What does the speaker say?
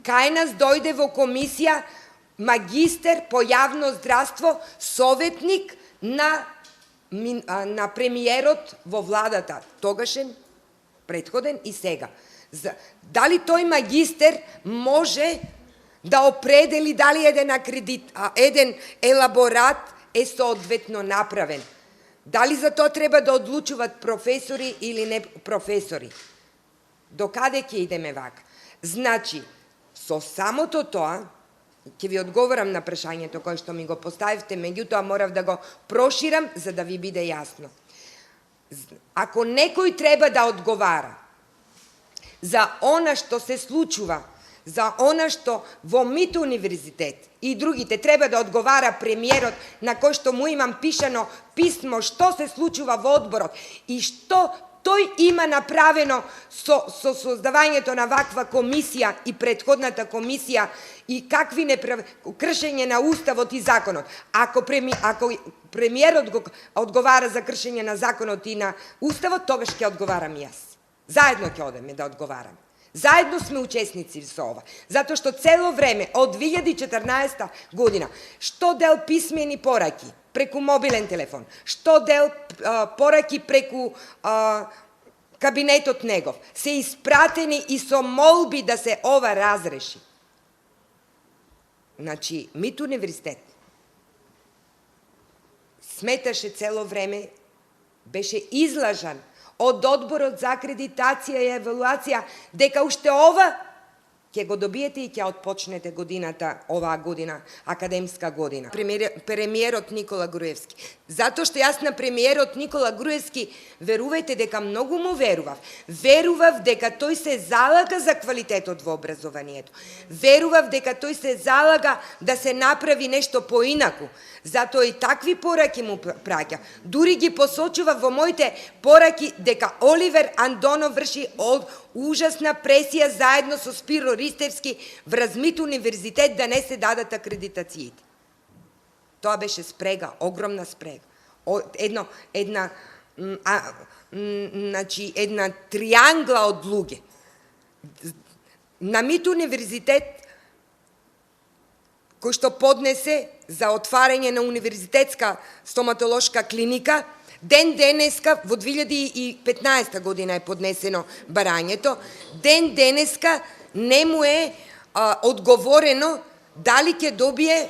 Кај нас дојде во комисија магистер по јавно здравство, советник на премиерот во владата, тогашен, претходен и сега. Дали тој магистер може да определи дали еден елаборат е соодветно направен? Дали за тоа треба да одлучуваат професори или не професори? До каде ќе идеме вака? Значи, со самото тоа, ќе ви одговорам на прашањето кое што ми го поставивте, меѓутоа морав да го проширам за да ви биде јасно. Ако некој треба да одговара за она што се случува, за она што во МИТ универзитет и другите треба да одговара премиерот, на кој што му имам пишано писмо што се случува во одборот и што тој има направено со создавањето на ваква комисија и претходната комисија и какви кршење на уставот и законот. Ако премиерот го одговара за кршење на законот и на уставот, тогаш ќе одговарам и јас. Заедно ќе одеме да одговараме. Заедно сме учесници со ова. Затоа што цело време, од 2014 година, што дел писмени пораки преку мобилен телефон, што дел пораки преку кабинетот негов, се испратени и со молби да се ова разреши. Значи, МИТ универзитет сметаше цело време, беше излажан од одборот за акредитација и евалуација, дека уште ова ќе го добиете и ќе отпочнете годината, оваа година, академска година. Премиерот Никола Груевски. Затоа што јас на премиерот Никола Груевски, верувајте дека многу му верував. Верував дека тој се залага за квалитетот во образованието. Верував дека тој се залага да се направи нешто поинаку. Затоа и такви пораки му праќа. Дури ги посочува во моите пораки дека Оливер Андонов врши ужасна пресија заедно со Спиро Ристевски врз МИТ универзитет да не се дадат акредитациите. Тоа беше спрега, огромна спрега. Една триангла од луѓе. На МИТ универзитет кој што поднесе за отварање на универзитетска стоматолошка клиника, ден денеска, во 2015 година е поднесено барањето, ден денеска не му е одговорено дали ќе добие